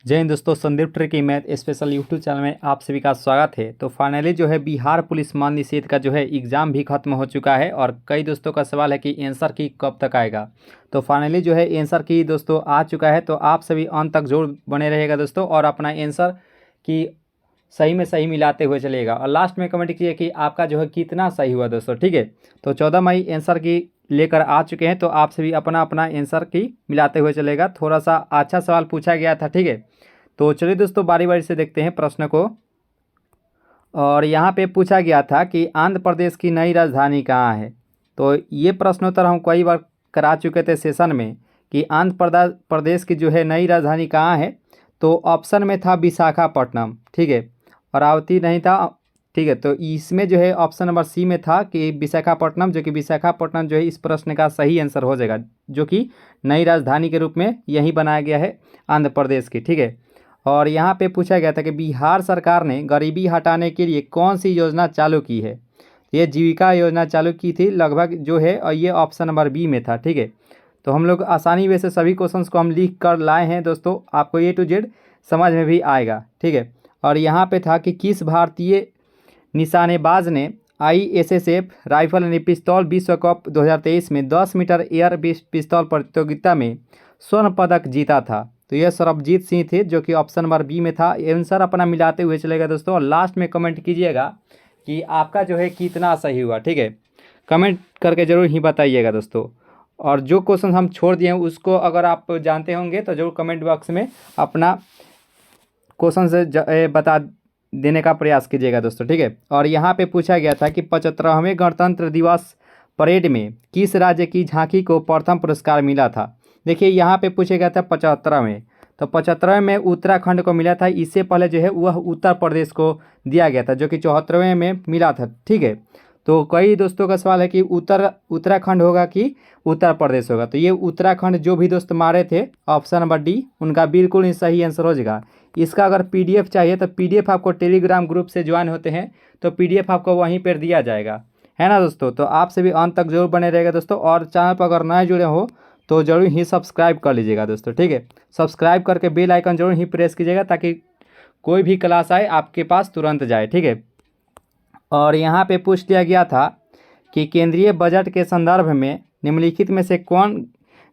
जय हिंद दोस्तों, संदीप ट्रिक की मैथ स्पेशल यूट्यूब चैनल में आप सभी का स्वागत है। तो फाइनली जो है बिहार पुलिस महानिदेशक का जो है एग्ज़ाम भी खत्म हो चुका है और कई दोस्तों का सवाल है कि आंसर की कब तक आएगा। तो फाइनली जो है आंसर की दोस्तों आ चुका है। तो आप सभी अंत तक जरूर बने रहेगा दोस्तों और अपना आंसर की सही में सही मिलाते हुए चलिएगा और लास्ट में कमेंट कीजिए कि आपका जो है कितना सही हुआ दोस्तों। ठीक है, तो 14 मई आंसर की लेकर आ चुके हैं। तो आप सभी अपना अपना आंसर की मिलाते हुए चलेगा। थोड़ा सा अच्छा सवाल पूछा गया था। ठीक है, तो चलिए दोस्तों बारी बारी से देखते हैं प्रश्न को। और यहाँ पे पूछा गया था कि आंध्र प्रदेश की नई राजधानी कहाँ है। तो ये प्रश्नोत्तर हम कई बार करा चुके थे सेशन में कि आंध्र प्रदेश की जो है नई राजधानी कहाँ है। तो ऑप्शन में था विशाखापट्टनम। ठीक है, अरावती नहीं था। ठीक है, तो इसमें जो है ऑप्शन नंबर सी में था कि विशाखापट्टनम, जो कि विशाखापट्टनम जो है इस प्रश्न का सही आंसर हो जाएगा, जो कि नई राजधानी के रूप में यही बनाया गया है आंध्र प्रदेश की। ठीक है, और यहाँ पे पूछा गया था कि बिहार सरकार ने गरीबी हटाने के लिए कौन सी योजना चालू की है। ये जीविका योजना चालू की थी लगभग जो है, और ये ऑप्शन नंबर बी में था। ठीक है, तो हम लोग आसानी वैसे सभी क्वेश्चंस को हम लिख कर लाए हैं दोस्तों, आपको ए टू जेड समझ में भी आएगा। ठीक है, और यहाँ पे था कि किस भारतीय निशानेबाज ने ISSF राइफल एंड पिस्तौल विश्व कप 2023 में 10 मीटर एयर पिस्तौल प्रतियोगिता में स्वर्ण पदक जीता था। तो यह सरबजीत सिंह थे, जो कि ऑप्शन नंबर बी में था। आंसर अपना मिलाते हुए चलेगा दोस्तों और लास्ट में कमेंट कीजिएगा कि आपका जो है कितना सही हुआ। ठीक है, कमेंट करके ज़रूर ही बताइएगा दोस्तों। और जो क्वेश्चन हम छोड़ दिए हैं उसको अगर आप जानते होंगे तो ज़रूर कमेंट बॉक्स में अपना क्वेश्चन से बता देने का प्रयास कीजिएगा दोस्तों। ठीक है, और यहाँ पे पूछा गया था कि 75वें गणतंत्र दिवस परेड में किस राज्य की झांकी को प्रथम पुरस्कार मिला था। देखिए यहाँ पे पूछा गया था 75वें, तो 75वें में उत्तराखंड को मिला था। इससे पहले जो है वह उत्तर प्रदेश को दिया गया था, जो कि 74वें में मिला था। ठीक है, तो कई दोस्तों का सवाल है कि उत्तराखंड होगा कि उत्तर प्रदेश होगा। तो ये उत्तराखंड जो भी दोस्त मारे थे ऑप्शन नंबर डी, उनका बिल्कुल ही सही आंसर हो जाएगा। इसका अगर PDF चाहिए तो PDF आपको टेलीग्राम ग्रुप से ज्वाइन होते हैं तो PDF आपको वहीं पर दिया जाएगा, है ना दोस्तों। तो आप सभी अंत तक जरूर बने रहेगा दोस्तों और चैनल पर अगर नए जुड़े हो तो ज़रूर ही सब्सक्राइब कर लीजिएगा दोस्तों। ठीक है, सब्सक्राइब करके बेल आइकन जरूर ही प्रेस कीजिएगा ताकि कोई भी क्लास आए आपके पास तुरंत जाए। ठीक है, और यहाँ पे पूछ लिया गया था कि केंद्रीय बजट के संदर्भ में निम्नलिखित में से कौन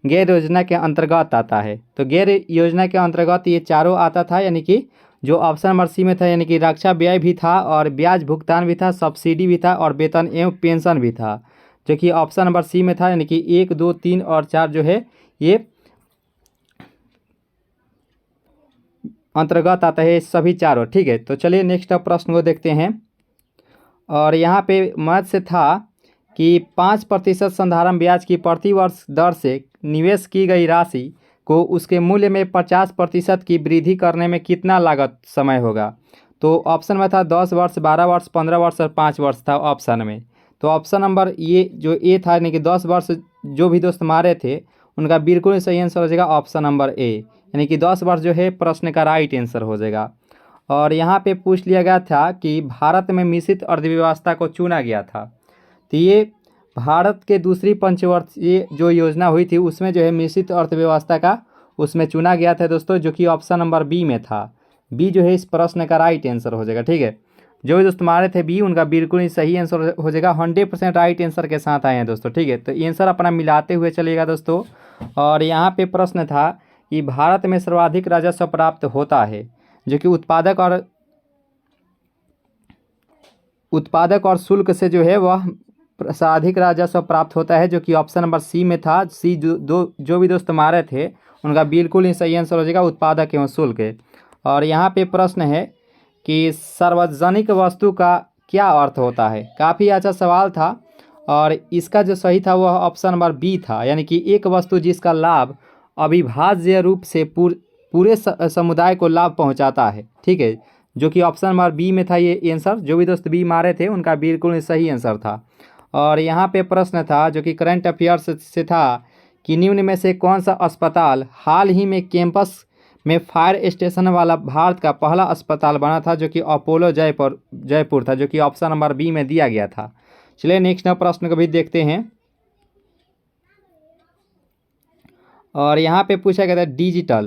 गैर योजना के अंतर्गत आता है। तो गैर योजना के अंतर्गत ये चारों आता था, यानी कि जो ऑप्शन नंबर सी में था, यानी कि रक्षा व्यय भी था और ब्याज भुगतान भी था, सब्सिडी भी था और वेतन एवं पेंशन भी था, जो कि ऑप्शन नंबर सी में था। यानी कि 1, 2, 3 और 4 जो है ये अंतर्गत आता है, सभी चारों। ठीक है, तो चलिए नेक्स्ट प्रश्न को देखते हैं। और यहाँ पे मैथ से था कि 5% संधारण ब्याज की प्रतिवर्ष दर से निवेश की गई राशि को उसके मूल्य में 50% की वृद्धि करने में कितना लागत समय होगा। तो ऑप्शन में था 10 वर्ष, 12 वर्ष, 15 वर्ष और 5 वर्ष था ऑप्शन में। तो ऑप्शन नंबर ये जो ए था, यानी कि 10 वर्ष जो भी दोस्त मारे थे उनका बिल्कुल सही आंसर हो जाएगा ऑप्शन नंबर ए, यानी कि 10 वर्ष जो है प्रश्न का राइट आंसर हो जाएगा। और यहाँ पे पूछ लिया गया था कि भारत में मिश्रित अर्थव्यवस्था को चुना गया था। तो ये भारत के दूसरी पंचवर्षीय जो योजना हुई थी उसमें जो है मिश्रित अर्थव्यवस्था का उसमें चुना गया था दोस्तों, जो कि ऑप्शन नंबर बी में था। बी जो है इस प्रश्न का राइट आंसर हो जाएगा। ठीक है, जो भी दोस्त मारे थे बी उनका बिल्कुल ही सही आंसर हो जाएगा। 100% राइट आंसर के साथ आए हैं दोस्तों। ठीक है, तो आंसर अपना मिलाते हुए चलिएगा दोस्तों। और यहाँ पे प्रश्न था कि भारत में सर्वाधिक राजस्व प्राप्त होता है, जो कि उत्पादक और शुल्क से जो है वह सर्वाधिक राजस्व प्राप्त होता है, जो कि ऑप्शन नंबर सी में था। सी जो भी दोस्त मारे थे उनका बिल्कुल ही सही आंसर हो जाएगा उत्पादक एवं शुल्क। और यहाँ पे प्रश्न है कि सार्वजनिक वस्तु का क्या अर्थ होता है। काफ़ी अच्छा सवाल था और इसका जो सही था वह ऑप्शन नंबर बी था, यानी कि एक वस्तु जिसका लाभ अविभाज्य रूप से पूरे समुदाय को लाभ पहुंचाता है। ठीक है, जो कि ऑप्शन नंबर बी में था ये आंसर। जो भी दोस्त बी मारे थे उनका बिल्कुल सही आंसर था। और यहाँ पे प्रश्न था जो कि करंट अफेयर्स से था कि निम्न में से कौन सा अस्पताल हाल ही में कैंपस में फायर स्टेशन वाला भारत का पहला अस्पताल बना था, जो कि अपोलो जयपुर था, जो कि ऑप्शन नंबर बी में दिया गया था। चलिए नेक्स्ट प्रश्न को भी देखते हैं। और यहाँ पे पूछा गया था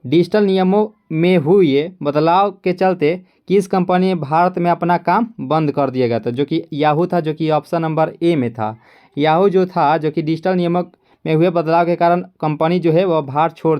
डिजिटल नियमों में हुए बदलाव के चलते किस कंपनी ने भारत में अपना काम बंद कर दिया गया था, जो कि याहू था, जो कि ऑप्शन नंबर ए में था। याहू जो था, जो कि डिजिटल नियमों में हुए बदलाव के कारण कंपनी जो है वह भारत छोड़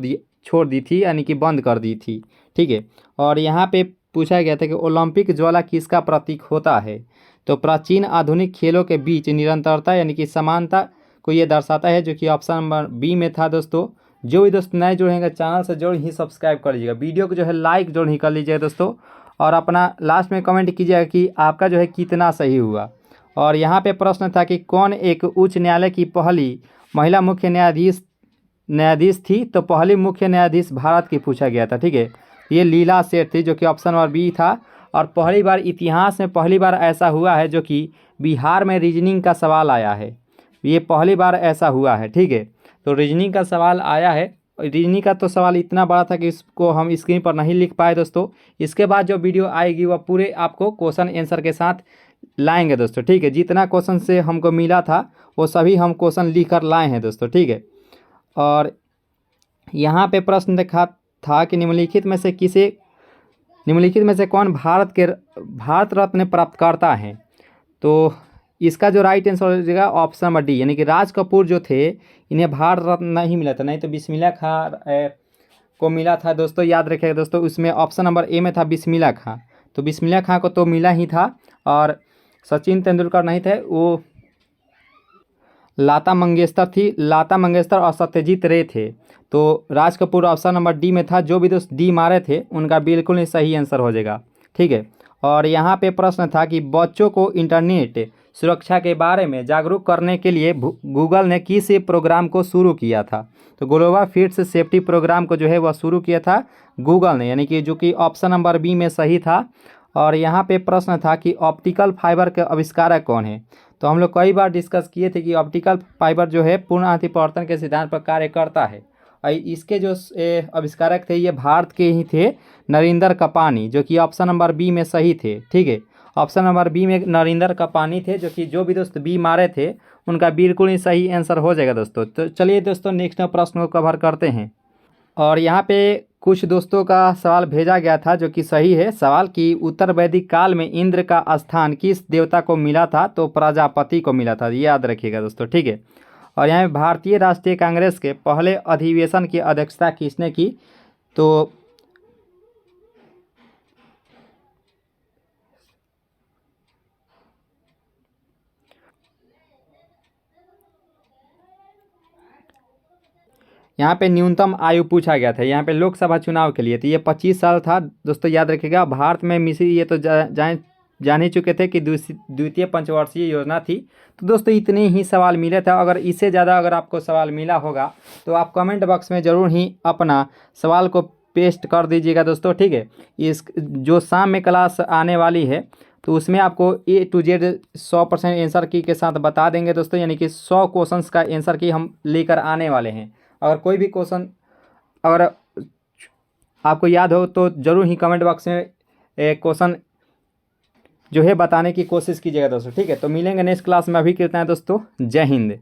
दी थी, यानी कि बंद कर दी थी। ठीक है। और यहाँ पे पूछा गया था कि ओलंपिक ज्वाला किसका प्रतीक होता है, तो प्राचीन आधुनिक खेलों के बीच निरंतरता यानी कि समानता को ये दर्शाता है, जो कि ऑप्शन नंबर बी में था दोस्तों। जो भी दोस्त नए जुड़ेंगे चैनल से जरूर ही सब्सक्राइब कर लीजिएगा, वीडियो को जो है लाइक जरूर ही कर लीजिएगा दोस्तों, और अपना लास्ट में कमेंट कीजिएगा कि आपका जो है कितना सही हुआ। और यहाँ पे प्रश्न था कि कौन एक उच्च न्यायालय की पहली महिला मुख्य न्यायाधीश थी, तो पहली मुख्य न्यायाधीश भारत की पूछा गया था। ठीक है, ये लीला सेठ थी, जो कि ऑप्शन नंबर बी था। और पहली बार इतिहास में पहली बार ऐसा हुआ है जो कि बिहार में रीजनिंग का सवाल आया है, ये पहली बार ऐसा हुआ है। ठीक है, तो रीजनिंग का सवाल आया है। रीजनिंग का तो सवाल इतना बड़ा था कि इसको हम स्क्रीन पर नहीं लिख पाए दोस्तों। इसके बाद जो वीडियो आएगी वह पूरे आपको क्वेश्चन आंसर के साथ लाएंगे दोस्तों। ठीक है, जितना क्वेश्चन से हमको मिला था वो सभी हम क्वेश्चन लिख कर लाए हैं दोस्तों। ठीक है, और यहाँ पे प्रश्न देखा था कि निम्नलिखित में से कौन भारत रत्न प्राप्तकर्ता हैं, तो इसका जो राइट आंसर हो जाएगा ऑप्शन नंबर डी, यानी कि राज कपूर जो थे इन्हें भारत रत्न नहीं मिला था, नहीं तो बिस्मिल्लाह खां को मिला था दोस्तों। याद रखिएगा दोस्तों, उसमें ऑप्शन नंबर ए में था बिस्मिल्लाह खां, तो बिस्मिल्लाह खां को तो मिला ही था। और सचिन तेंदुलकर नहीं थे, वो लता मंगेशकर और सत्यजीत रे थे। तो Raj Kapoor option number D में था। जो भी दोस्त डी मारे थे उनका बिल्कुल ही सही आंसर हो जाएगा। ठीक है, और यहाँ पे प्रश्न था कि बच्चों को इंटरनेट सुरक्षा के बारे में जागरूक करने के लिए गूगल ने किस प्रोग्राम को शुरू किया था, तो ग्लोबल फीड्स सेफ्टी प्रोग्राम को जो है वह शुरू किया था गूगल ने, यानी कि जो कि ऑप्शन नंबर बी में सही था। और यहाँ पे प्रश्न था कि ऑप्टिकल फाइबर के आविष्कारक कौन है, तो हम लोग कई बार डिस्कस किए थे कि ऑप्टिकल फाइबर जो है पूर्ण अतिपरिवर्तन के सिद्धांत पर कार्य करता है। और इसके जो आविष्कारक थे ये भारत के ही थे, नरेंद्र कपानी, जो कि ऑप्शन नंबर बी में सही थे। ठीक है, ऑप्शन नंबर बी में नरेंद्र कपानी थे, जो भी दोस्त बी मारे थे उनका बिल्कुल ही सही आंसर हो जाएगा दोस्तों। तो चलिए दोस्तों नेक्स्ट प्रश्न को कवर करते हैं। और यहाँ पे कुछ दोस्तों का सवाल भेजा गया था जो कि सही है सवाल, कि उत्तर वैदिक काल में इंद्र का स्थान किस देवता को मिला था, तो प्रजापति को मिला था, याद रखिएगा दोस्तों। ठीक है, और यहाँ भारतीय राष्ट्रीय कांग्रेस के पहले अधिवेशन की अध्यक्षता किसने की, तो यहाँ पे न्यूनतम आयु पूछा गया था यहाँ पे लोकसभा चुनाव के लिए, तो ये 25 साल था दोस्तों। याद रखिएगा, भारत में मिश्री ये तो जान ही चुके थे कि द्वितीय पंचवर्षीय योजना थी। तो दोस्तों इतने ही सवाल मिले थे। अगर इससे ज़्यादा अगर आपको सवाल मिला होगा तो आप कमेंट बॉक्स में ज़रूर ही अपना सवाल को पेस्ट कर दीजिएगा दोस्तों। ठीक है, इस जो शाम में क्लास आने वाली है तो उसमें आपको A to Z 100% आंसर की के साथ बता देंगे दोस्तों, यानी कि 100 क्वेश्चंस का आंसर की हम लेकर आने वाले हैं। अगर कोई भी क्वेश्चन अगर आपको याद हो तो ज़रूर ही कमेंट बॉक्स में क्वेश्चन जो है बताने की कोशिश कीजिएगा दोस्तों। ठीक है, तो मिलेंगे नेक्स्ट क्लास में। अभी कितना है दोस्तों, जय हिंद।